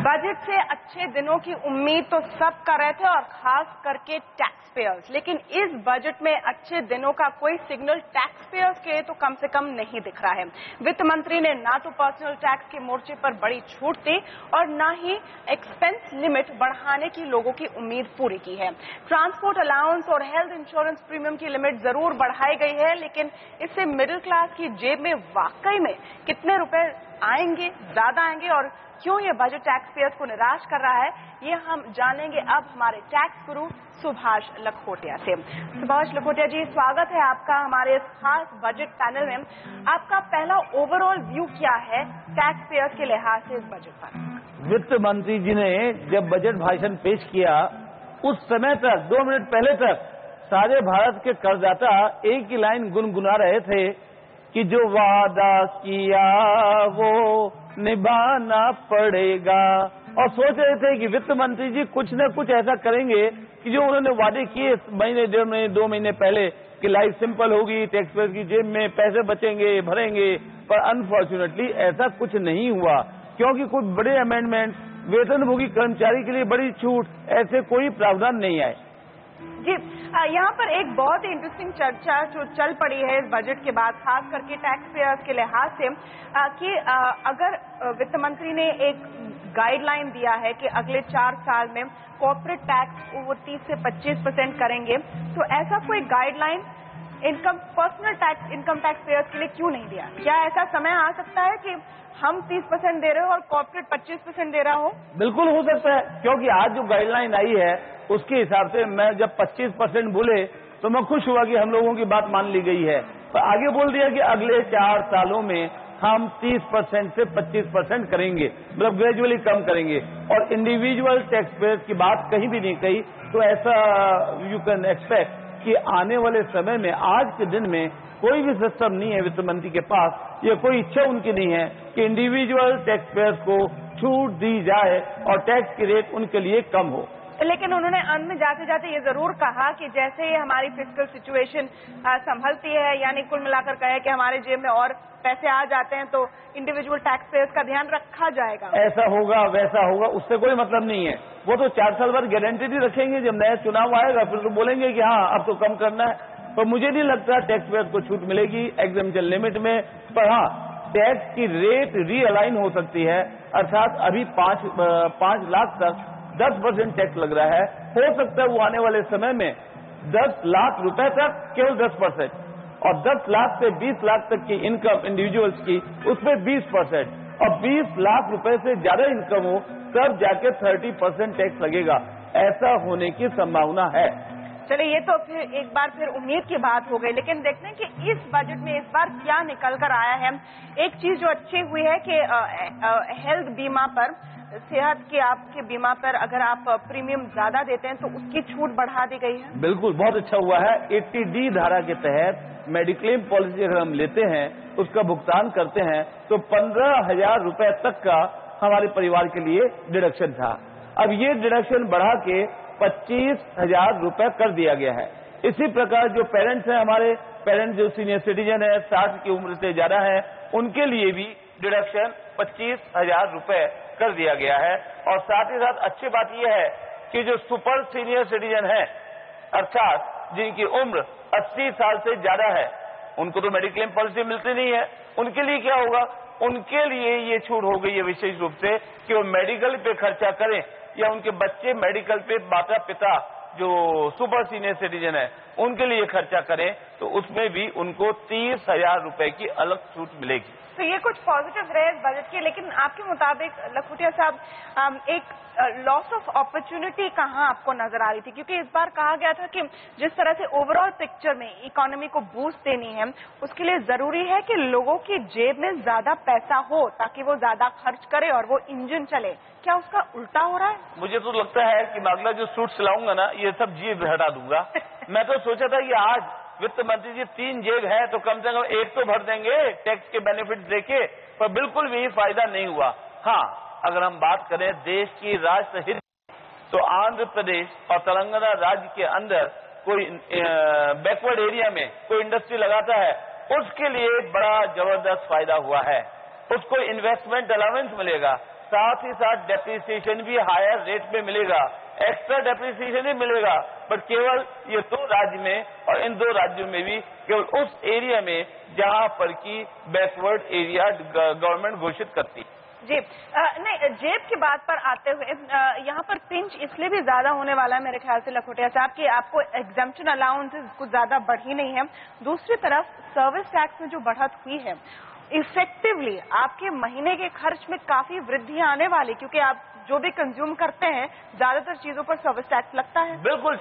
Budget से अच्छे दिनों की उम्मीद तो सब कर रहे थे और खास करके टैक्स पेयर्स, लेकिन इस बजट में अच्छे दिनों का कोई सिग्नल टैक्स पेयर्स के तो कम से कम नहीं दिख रहा है। वित्त मंत्री ने ना तो पर्सनल टैक्स के मोर्चे पर बड़ी छूट दी और ना ही एक्सपेंस लिमिट बढ़ाने की लोगों की उम्मीद पूरी की है। ट्रांसपोर्ट अलाउंस और हेल्थ इंश्योरेंस प्रीमियम की लिमिट जरूर बढ़ाई गई है, लेकिन इससे मिडिल क्लास की जेब में वाकई में कितने रुपए आएंगे, ज्यादा आएंगे और क्यों ये बजट टैक्स पेयर्स को निराश कर रहा है, ये हम जानेंगे अब हमारे टैक्स गुरु सुभाष लखोटिया से। सुभाष लखोटिया जी, स्वागत है आपका हमारे इस खास बजट पैनल में। आपका पहला ओवरऑल व्यू क्या है टैक्स पेयर्स के लिहाज से इस बजट पर? वित्त मंत्री जी ने जब बजट भाषण पेश किया उस समय तक 2 मिनट पहले तक सारे भारत के करदाता एक ही लाइन गुनगुना रहे थे कि जो वादा किया वो निभाना पड़ेगा, और सोच रहे थे कि वित्त मंत्री जी कुछ न कुछ ऐसा करेंगे कि जो उन्होंने वादे किए महीने 1.5 महीने 2 महीने पहले कि लाइफ सिंपल होगी, टैक्स पेयर की जेब में पैसे बचेंगे, भरेंगे, पर अनफॉर्चुनेटली ऐसा कुछ नहीं हुआ क्योंकि कुछ बड़े अमेंडमेंट, वेतनभोगी कर्मचारी के लिए बड़ी छूट, ऐसे कोई प्रावधान नहीं आए। जी, यहाँ पर एक बहुत ही इंटरेस्टिंग चर्चा जो चल पड़ी है इस बजट के बाद, खास करके टैक्स पेयर्स के लिहाज से, कि अगर वित्त मंत्री ने एक गाइडलाइन दिया है कि अगले 4 साल में कॉर्पोरेट टैक्स वो 30 से 25% करेंगे, तो ऐसा कोई guideline personal tax income tax payers के लिए क्यों नहीं दिया? क्या ऐसा समय आ सकता है कि हम 30% दे रहे हो और कॉर्पोरेट 25% दे रहा हो? बिल्कुल हो सकता है, क्योंकि आज जो गाइडलाइन आई है उसके हिसाब से मैं जब 25% बोले तो मैं खुश हुआ कि हम लोगों की बात मान ली गई है, पर आगे बोल दिया कि अगले 4 सालों में हम 30% से 25% करेंगे, मतलब ग्रेजुअली कम करेंगे, और इंडिविजुअल टैक्स पेयर्स की बात कहीं भी नहीं कही। तो ऐसा यू कैन एक्सपेक्ट कि आने वाले समय में, आज के दिन में कोई भी सिस्टम नहीं है वित्त मंत्री के पास, या कोई इच्छा उनकी नहीं है कि इंडिविजुअल टैक्स पेयर्स को छूट दी जाए और टैक्स की रेट उनके लिए कम हो। लेकिन उन्होंने अंत में जाते जाते ये जरूर कहा कि जैसे ही हमारी फिस्कल सिचुएशन संभलती है, यानी कुल मिलाकर कहे कि हमारे जेब में और पैसे आ जाते हैं तो इंडिविजुअल टैक्स पेयर्स का ध्यान रखा जाएगा। ऐसा होगा वैसा होगा, उससे कोई मतलब नहीं है। वो तो 4 साल बाद गारंटी नहीं रखेंगे, जब नया चुनाव आएगा फिर तो बोलेंगे कि हाँ अब तो कम करना है। तो मुझे नहीं लगता टैक्स पेयर्स को छूट मिलेगी एग्जेम्पशन लिमिट में, पर हाँ टैक्स की रेट रीअलाइन हो सकती है, अर्थात अभी 5 लाख तक 10% टैक्स लग रहा है, हो सकता है वो आने वाले समय में 10 लाख रुपए तक केवल 10%, और 10 लाख से 20 लाख तक की इनकम इंडिविजुअल्स की उसमें 20%, और 20 लाख रुपए से ज्यादा इनकम हो तब जाके 30% टैक्स लगेगा। ऐसा होने की संभावना है। चलिए, ये तो फिर एक बार फिर उम्मीद की बात हो गई, लेकिन देखते हैं कि इस बजट में इस बार क्या निकल कर आया है। एक चीज जो अच्छी हुई है कि हेल्थ बीमा पर, सेहत के आपके बीमा पर अगर आप प्रीमियम ज्यादा देते हैं तो उसकी छूट बढ़ा दी गई है। बिल्कुल, बहुत अच्छा हुआ है। 80D धारा के तहत मेडिक्लेम पॉलिसी अगर हम लेते हैं, उसका भुगतान करते हैं, तो 15,000 रुपए तक का हमारे परिवार के लिए डिडक्शन था। अब ये डिडक्शन बढ़ा के 25,000 रुपए कर दिया गया है। इसी प्रकार जो पेरेंट्स हैं, हमारे पेरेंट्स जो सीनियर सिटीजन है, 60 की उम्र से ज्यादा है, उनके लिए भी डिडक्शन 25,000 रुपए कर दिया गया है। और साथ ही साथ अच्छी बात यह है कि जो सुपर सीनियर सिटीजन है, अर्थात जिनकी उम्र 80 साल से ज्यादा है, उनको तो मेडिक्लेम पॉलिसी मिलती नहीं है। उनके लिए क्या होगा? उनके लिए ये छूट हो गई है विशेष रूप से कि वो मेडिकल पे खर्चा करें, या उनके बच्चे मेडिकल पे, माता पिता जो सुपर सीनियर सिटीजन है उनके लिए खर्चा करें, तो उसमें भी उनको 30,000 रुपए की अलग छूट मिलेगी। तो ये कुछ पॉजिटिव रहे इस बजट के, लेकिन आपके मुताबिक लखोटिया साहब, एक लॉस ऑफ अपॉर्चुनिटी कहाँ आपको नजर आ रही थी? क्योंकि इस बार कहा गया था कि जिस तरह से ओवरऑल पिक्चर में इकोनॉमी को बूस्ट देनी है, उसके लिए जरूरी है कि लोगों की जेब में ज्यादा पैसा हो ताकि वो ज्यादा खर्च करे और वो इंजन चले। क्या उसका उल्टा हो रहा है? मुझे तो लगता है कि मैं अगला जो सूट सिलाऊंगा ना, ये सब जेब हटा दूंगा। मैं तो सोचा था कि आज वित्त मंत्री जी 3 जेब है तो कम से कम एक तो भर देंगे टैक्स के बेनिफिट देके, पर बिल्कुल भी फायदा नहीं हुआ। हाँ, अगर हम बात करें देश की राष्ट्र हित, तो आंध्र प्रदेश और तेलंगाना राज्य के अंदर कोई बैकवर्ड एरिया में कोई इंडस्ट्री लगाता है, उसके लिए बड़ा जबरदस्त फायदा हुआ है। उसको इन्वेस्टमेंट अलाउंस मिलेगा, साथ ही साथ डेप्रिसिएशन भी हायर रेट में मिलेगा, एक्स्ट्रा डेप्रिसिएशन ही मिलेगा। बट केवल ये 2 राज्य में, और इन 2 राज्यों में भी केवल उस एरिया में जहां पर की बैकवर्ड एरिया गवर्नमेंट घोषित करती। जी नहीं, जेब की बात पर आते हुए यहाँ पर पिंच इसलिए भी ज्यादा होने वाला है मेरे ख्याल से लखोटिया साहब कि आपको एग्जम्पशन अलाउंसेस कुछ ज्यादा बढ़ी नहीं है। दूसरी तरफ सर्विस टैक्स में जो बढ़त हुई है, इफेक्टिवली आपके महीने के खर्च में काफी वृद्धि आने वाली, क्योंकि आप जो भी कंज्यूम करते हैं ज्यादातर चीजों पर सर्विस टैक्स लगता है। बिल्कुल,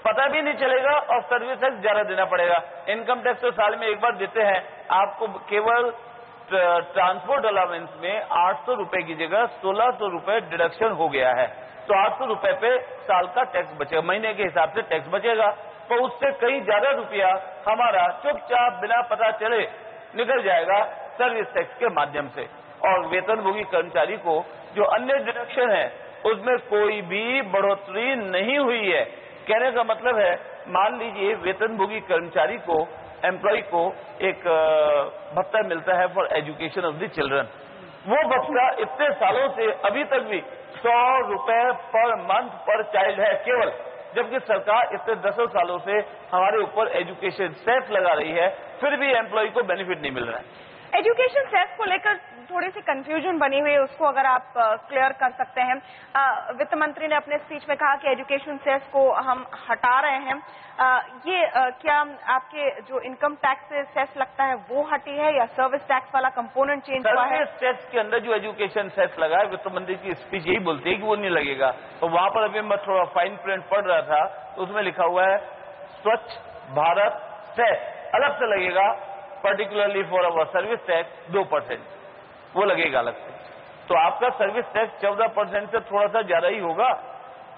पता भी नहीं चलेगा और सर्विस टैक्स ज्यादा देना पड़ेगा। इनकम टैक्स तो साल में एक बार देते हैं, आपको केवल ट्रांसपोर्ट अलाउंस में 800 रुपए की जगह 1600 रुपए डिडक्शन हो गया है। तो 800 रुपए पे साल का टैक्स बचेगा, महीने के हिसाब से टैक्स बचेगा। तो उससे कई ज्यादा रुपया हमारा चुपचाप बिना पता चले निकल जाएगा सर्विस टैक्स के माध्यम से। और वेतनभोगी कर्मचारी को जो अन्य डिडक्शन है उसमें कोई भी बढ़ोतरी नहीं हुई है। कहने का मतलब है, मान लीजिए वेतनभोगी कर्मचारी को, एम्प्लॉय को एक भत्ता मिलता है for education of the children. वो भत्ता इतने सालों से अभी तक भी 100 रुपए पर मंथ पर चाइल्ड है केवल, जबकि सरकार इतने 10 सालों से हमारे ऊपर एजुकेशन सेस लगा रही है, फिर भी एम्प्लॉय को बेनिफिट नहीं मिल रहा है। एजुकेशन सेस को लेकर थोड़ी सी कंफ्यूजन बनी हुई है, उसको अगर आप क्लियर कर सकते हैं। वित्त मंत्री ने अपने स्पीच में कहा कि एजुकेशन सेस को हम हटा रहे हैं। ये क्या आपके जो इनकम टैक्स से सेस लगता है वो हटी है या सर्विस टैक्स वाला कंपोनेंट चेंज हुआ है? सर्विस टैक्स के अंदर जो एजुकेशन सेस लगा है, वित्त मंत्री की स्पीच यही बोलती है कि वो नहीं लगेगा। तो वहां पर अभी मैं थोड़ा फाइन प्रिंट पढ़ रहा था, तो उसमें लिखा हुआ है स्वच्छ भारत सेस अलग से लगेगा, particularly for our service tax 2% वो लगेगा अलग से। तो आपका सर्विस टैक्स 14% से थोड़ा सा ज्यादा ही होगा।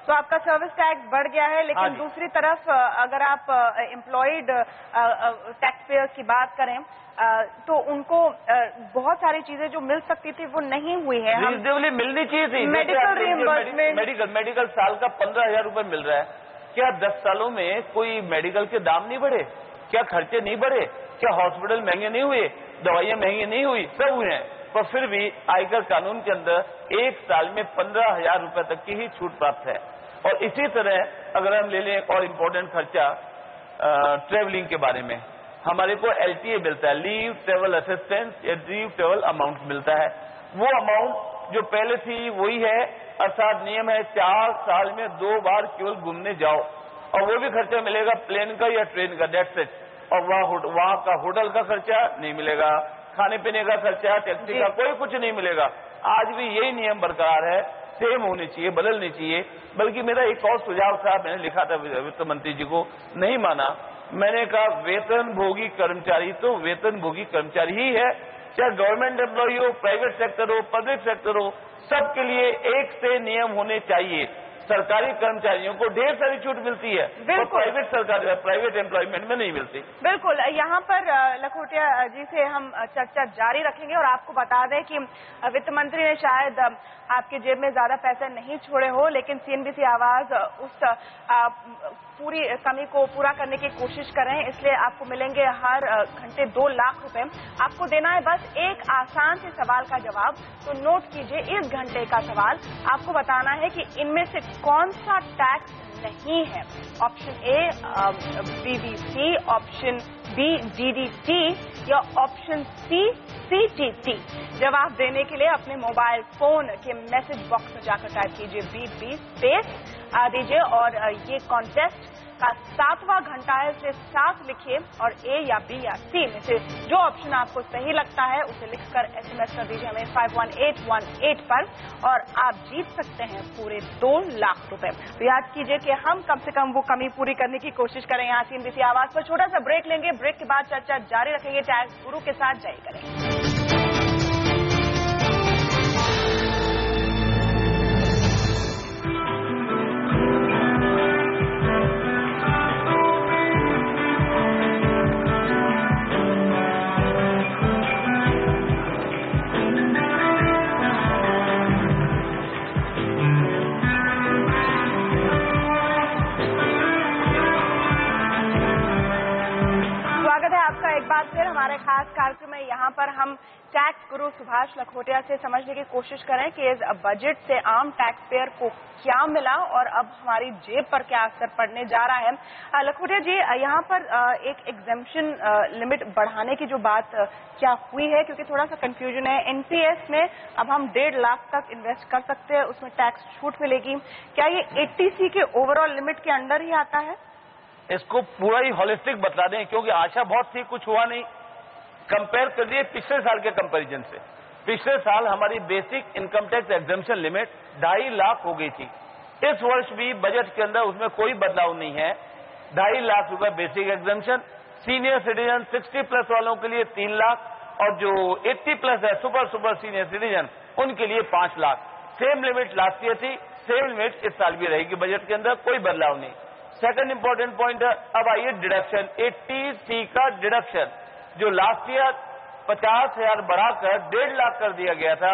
तो आपका सर्विस टैक्स बढ़ गया है, लेकिन दूसरी तरफ अगर आप एम्प्लॉयड टैक्स पेयर्स की बात करें तो उनको बहुत सारी चीजें जो मिल सकती थी वो नहीं हुई है। रीजनेबली मिलनी चाहिए थी। मेडिकल रिइंबर्समेंट, मेडिकल साल का 15,000 रुपए मिल रहा है। क्या 10 सालों में कोई मेडिकल के दाम नहीं बढ़े? क्या खर्चे नहीं बढ़े? क्या हॉस्पिटल महंगे नहीं हुए? दवाइयां महंगी नहीं हुई? सब हुए हैं। पर फिर भी आयकर कानून के अंदर एक साल में 15,000 रुपए तक की ही छूट प्राप्त है। और इसी तरह अगर हम ले लें एक और इम्पोर्टेंट खर्चा ट्रेवलिंग के बारे में, हमारे को LTA मिलता है, लीव ट्रेवल असिस्टेंस या लीव ट्रेवल अमाउंट मिलता है। वो अमाउंट जो पहले थी वही है, अर्थात नियम है 4 साल में 2 बार केवल घूमने जाओ, और वो भी खर्चा मिलेगा प्लेन का या ट्रेन का, दैट्स इट। और वहां का होटल का खर्चा नहीं मिलेगा, खाने पीने का खर्चा, टैक्सी का कोई कुछ नहीं मिलेगा। आज भी यही नियम बरकरार है, सेम होनी चाहिए, बदलनी चाहिए। बल्कि मेरा एक और सुझाव था, मैंने लिखा था वित्त मंत्री जी को, नहीं माना। मैंने कहा वेतनभोगी कर्मचारी तो वेतनभोगी कर्मचारी ही है, चाहे गवर्नमेंट एम्प्लॉय हो, प्राइवेट सेक्टर हो, पब्लिक सेक्टर हो, सबके लिए एक से नियम होने चाहिए। सरकारी कर्मचारियों को ढेर सारी छूट मिलती है, और प्राइवेट एम्प्लॉयमेंट में नहीं मिलती। बिल्कुल, यहाँ पर लखोटिया जी से हम चर्चा जारी रखेंगे और आपको बता दें कि वित्त मंत्री ने शायद आपके जेब में ज्यादा पैसे नहीं छोड़े हो, लेकिन CNBC आवाज उस पूरी कमी को पूरा करने की कोशिश कर रहे हैं। इसलिए आपको मिलेंगे हर घंटे 2 लाख रुपए। आपको देना है बस एक आसान से सवाल का जवाब। तो नोट कीजिए, इस घंटे का सवाल आपको बताना है कि इनमें से कौन सा टैक्स नहीं है। Option A BBC, option B DDT या ऑप्शन C CTT। जवाब देने के लिए अपने मोबाइल फोन के मैसेज बॉक्स में जाकर टाइप कीजिए BB स्पेस दीजिए और ये कॉन्टेस्ट का 7वां घंटा है, इसे 7 लिखिए और A या B या C में से जो ऑप्शन आपको सही लगता है उसे लिखकर SMS कर दीजिए हमें 51818 पर और आप जीत सकते हैं पूरे 2 लाख रुपए। तो याद कीजिए कि हम कम से कम वो कमी पूरी करने की कोशिश करें। यहाँ CNBC आवाज पर छोटा सा ब्रेक लेंगे, ब्रेक के बाद चर्चा जारी रखेंगे टैक्स गुरु के साथ। जारी करेंगे। हमारे खास कार्यक्रम में यहाँ पर हम टैक्स गुरु सुभाष लखोटिया से समझने की कोशिश करें कि इस बजट से आम टैक्स पेयर को क्या मिला और अब हमारी जेब पर क्या असर पड़ने जा रहा है। लखोटिया जी, यहाँ पर एक एग्जेम्पशन लिमिट बढ़ाने की जो बात क्या हुई है, क्योंकि थोड़ा सा कंफ्यूजन है। एनपीएस में अब हम 1.5 लाख तक इन्वेस्ट कर सकते हैं, उसमें टैक्स छूट मिलेगी। क्या ये 80C के ओवरऑल लिमिट के अंडर ही आता है? इसको पूरा ही होलिस्टिक बता दें, क्योंकि आशा बहुत थी, कुछ हुआ नहीं। कंपेयर करिए पिछले साल के कंपैरिजन से। पिछले साल हमारी basic income tax exemption limit 2.5 lakh हो गई थी। इस वर्ष भी बजट के अंदर उसमें कोई बदलाव नहीं है। 2.5 लाख रुपए बेसिक एग्जेम्पशन, सीनियर सिटीजन 60+ वालों के लिए 3 लाख, और जो 80+ है सुपर सीनियर सिटीजन, उनके लिए 5 lakh. Same limit last year थी, सेम लिमिट इस साल भी रहेगी। बजट के अंदर कोई बदलाव नहीं। सेकंड इंपॉर्टेंट पॉइंट है, अब आइए डिडक्शन। 80C का डिडक्शन जो लास्ट ईयर 50,000 बढ़ाकर 1.5 लाख कर दिया गया था,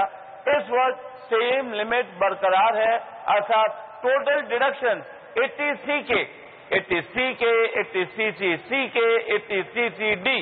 इस वर्ष सेम लिमिट बरकरार है। अर्थात टोटल डिडक्शन 80C के, 80CC के, 80CCD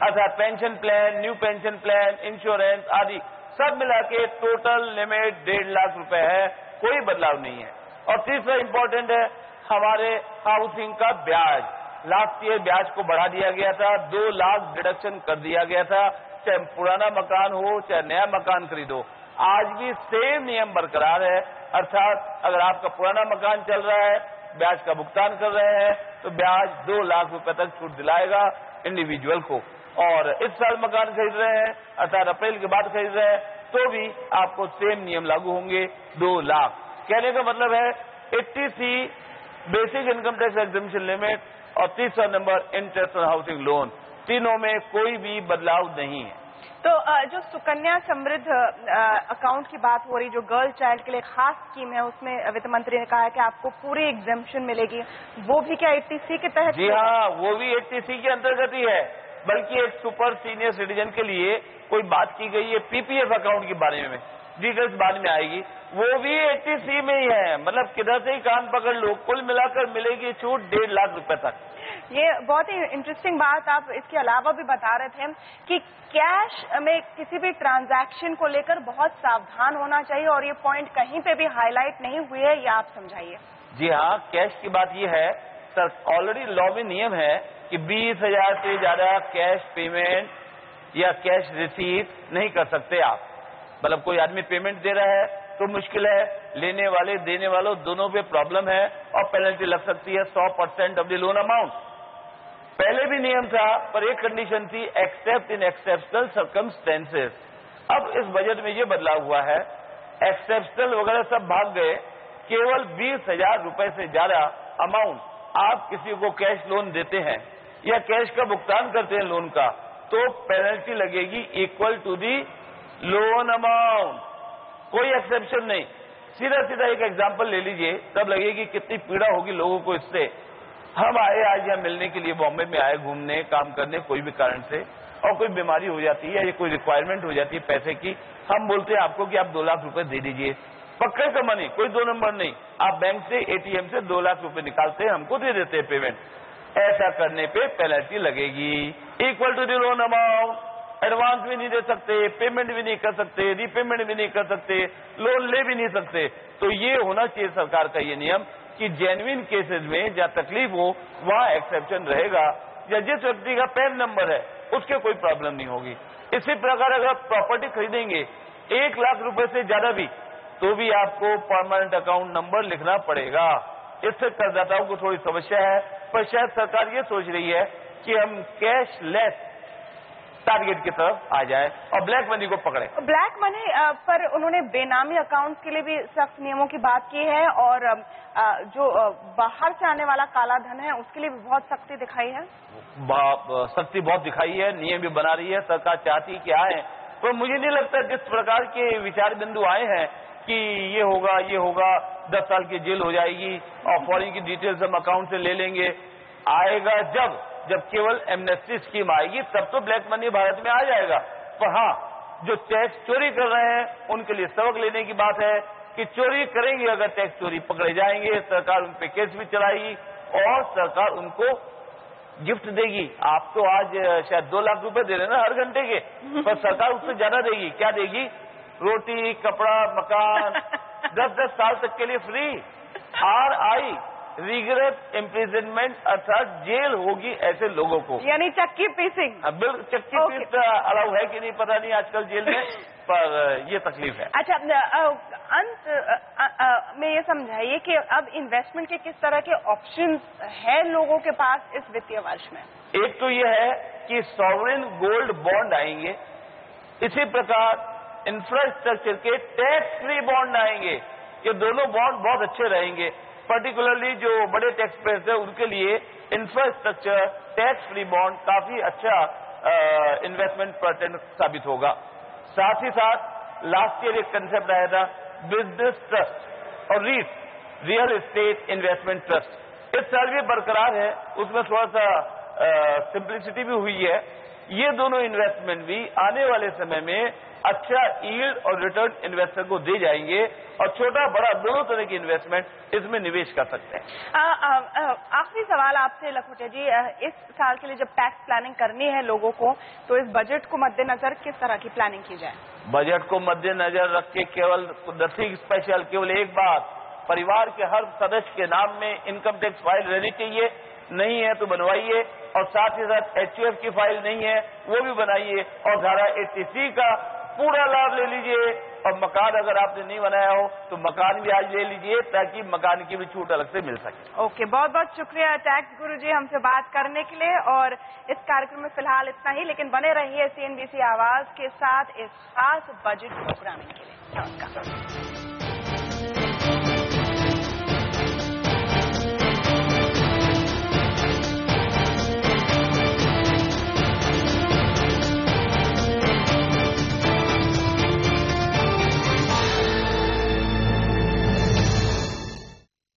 अर्थात pension plan, new pension plan, insurance आदि सब मिला के टोटल लिमिट 1.5 लाख रुपए है, कोई बदलाव नहीं है। और तीसरा इंपॉर्टेंट है हमारे हाउसिंग का ब्याज। लास्ट ईयर ब्याज को बढ़ा दिया गया था, 2 लाख डिडक्शन कर दिया गया था, चाहे पुराना मकान हो चाहे नया मकान खरीदो। आज भी सेम नियम बरकरार है। अर्थात अगर आपका पुराना मकान चल रहा है, ब्याज का भुगतान कर रहे हैं, तो ब्याज 2 लाख रुपए तक छूट दिलाएगा इंडिविजुअल को। और इस साल मकान खरीद रहे हैं, अर्थात अप्रैल के बाद खरीद रहे हैं, तो भी आपको सेम नियम लागू होंगे, 2 लाख। कहने का मतलब है 80C basic income tax exemption limit और तीसरा number interest on housing loan, तीनों में कोई भी बदलाव नहीं है। तो जो सुकन्या समृद्ध अकाउंट की बात हो रही, जो गर्ल चाइल्ड के लिए खास स्कीम है, उसमें वित्त मंत्री ने कहा है कि आपको पूरी एग्जेम्पशन मिलेगी, वो भी क्या 80C के तहत? जी हाँ, वो भी 80C के अंतर्गत ही है। बल्कि एक सुपर सीनियर सिटीजन के लिए कोई बात की गई है पीपीएफ अकाउंट के बारे में, डिटेल्स बाद में आएगी, वो भी 80C में ही है। मतलब किधर से ही कान पकड़ लो, कुल मिलाकर मिलेगी छूट 1.5 लाख रुपए तक। ये बहुत ही इंटरेस्टिंग बात आप इसके अलावा भी बता रहे थे कि कैश में किसी भी ट्रांजैक्शन को लेकर बहुत सावधान होना चाहिए, और ये पॉइंट कहीं पे भी हाईलाइट नहीं हुई है, ये आप समझाइए। जी हाँ, कैश की बात ये है सर, ऑलरेडी लॉ में नियम है कि 20,000 से ज्यादा कैश पेमेंट या कैश रिसीट नहीं कर सकते आप। मतलब कोई आदमी पेमेंट दे रहा है तो मुश्किल है, लेने वाले देने वालों दोनों पे प्रॉब्लम है, और पेनल्टी लग सकती है 100% ऑफ द लोन अमाउंट। पहले भी नियम था, पर एक कंडीशन थी, एक्सेप्ट इन एक्सेप्शनल सर्कमस्टेंसेस। अब इस बजट में ये बदलाव हुआ है, एक्सेप्शनल वगैरह सब भाग गए, केवल 20,000 रुपए से ज्यादा अमाउंट आप किसी को कैश लोन देते हैं या कैश का भुगतान करते हैं लोन का, तो पेनल्टी लगेगी equal to the loan amount, कोई एक्सेप्शन नहीं। सीधा सीधा एक एग्जांपल ले लीजिए, तब लगेगी कितनी पीड़ा होगी लोगों को इससे। हम आए आज यहाँ मिलने के लिए, बॉम्बे में आए घूमने, काम करने, कोई भी कारण से, और कोई बीमारी हो जाती है या कोई रिक्वायरमेंट हो जाती है पैसे की, हम बोलते हैं आपको कि आप 2 लाख रुपए दे दीजिए, पक्के का मनी, कोई 2 नंबर नहीं, आप बैंक से एटीएम से 2 लाख रुपए निकालते हैं, हमको दे देते हैं पेमेंट। ऐसा करने पे पेनल्टी लगेगी equal to the loan amount. Advance भी नहीं दे सकते, पेमेंट भी नहीं कर सकते, रीपेमेंट भी नहीं कर सकते, लोन ले भी नहीं सकते। तो ये होना चाहिए सरकार का ये नियम कि जेन्युइन केसेस में जहां तकलीफ हो वहां एक्सेप्शन रहेगा, या जिस व्यक्ति का पैन नंबर है उसके कोई प्रॉब्लम नहीं होगी। इसी प्रकार अगर आप प्रॉपर्टी खरीदेंगे 1 लाख रुपए से ज्यादा भी, तो भी आपको परमानेंट अकाउंट नंबर लिखना पड़ेगा। इससे करदाताओं को थोड़ी समस्या है, पर शायद सरकार ये सोच रही है कि हम कैश लेस टारगेट की तरफ आ जाए और ब्लैक मनी को पकड़े। ब्लैक मनी पर उन्होंने बेनामी अकाउंट के लिए भी सख्त नियमों की बात की है, और जो बाहर से आने वाला काला धन है उसके लिए भी बहुत सख्ती दिखाई है। सख्ती बहुत दिखाई है, नियम भी बना रही है सरकार, चाहती क्या है। तो मुझे नहीं लगता जिस प्रकार के विचार बिंदु आए हैं कि ये होगा 10 साल की जेल हो जाएगी और फॉरेन की डिटेल्स हम अकाउंट से ले लेंगे, आएगा जब केवल एमनेस्टी स्कीम आएगी तब तो ब्लैक मनी भारत में आ जाएगा। पर हाँ, जो टैक्स चोरी कर रहे हैं उनके लिए सबक लेने की बात है कि चोरी करेंगे, अगर टैक्स चोरी पकड़े जाएंगे सरकार उन पे केस भी चलाएगी और सरकार उनको गिफ्ट देगी। आप तो आज शायद 2 लाख रुपए दे रहे हैं ना हर घंटे के, पर सरकार उससे ज्यादा देगी। क्या देगी? रोटी, कपड़ा, मकान 10-10 साल तक के लिए फ्री। RI रिग्रेट इम्प्रिजनमेंट, अर्थात जेल होगी ऐसे लोगों को। यानी चक्की पीसिंग। बिल्कुल, चक्की पीस अलाउ है कि नहीं पता नहीं आजकल जेल में, पर ये तकलीफ है। अच्छा, अंत में ये समझाइए कि अब इन्वेस्टमेंट के किस तरह के ऑप्शंस है लोगों के पास इस वित्तीय वर्ष में? एक तो ये है कि सॉवरेन गोल्ड बॉन्ड आएंगे, इसी प्रकार इंफ्रास्ट्रक्चर के टैक्स फ्री बॉन्ड आएंगे। ये दोनों बॉन्ड बहुत अच्छे रहेंगे, पर्टिकुलरली जो बड़े टैक्स पेयर्स है उनके लिए इंफ्रास्ट्रक्चर टैक्स फ्री बॉन्ड काफी अच्छा इन्वेस्टमेंट पैटर्न साबित होगा। साथ ही साथ लास्ट ईयर एक कंसेप्ट आया था बिजनेस ट्रस्ट और रियल एस्टेट इन्वेस्टमेंट ट्रस्ट। इस साल भी बरकरार है, उसमें थोड़ा सा सिंप्लिसिटी भी हुई है। ये दोनों इन्वेस्टमेंट भी आने वाले समय में अच्छा यील्ड और रिटर्न इन्वेस्टर को दे जाएंगे और छोटा बड़ा दोनों तरह की इन्वेस्टमेंट इसमें निवेश कर सकते हैं। आखिरी सवाल आपसे लखोटिया जी, इस साल के लिए जब टैक्स प्लानिंग करनी है लोगों को, तो इस बजट को मद्देनजर किस तरह की प्लानिंग की जाए? बजट को मद्देनजर रख के केवल नथिंग स्पेशल, केवल एक बात, परिवार के हर सदस्य के नाम में इनकम टैक्स फाइल रहनी चाहिए। नहीं है तो बनवाइए, और साथ ही साथ HUF की फाइल नहीं है वो भी बनाइए, और धारा 80C का पूरा लाभ ले लीजिए। और मकान अगर आपने नहीं बनाया हो तो मकान भी आज ले लीजिए, ताकि मकान की भी छूट अलग से मिल सके। ओके, बहुत बहुत शुक्रिया टैक्स गुरु जी हमसे बात करने के लिए। और इस कार्यक्रम में फिलहाल इतना ही, लेकिन बने रहिए CNBC आवाज के साथ इस खास बजट प्रोग्रामिंग के लिए। नमस्कार।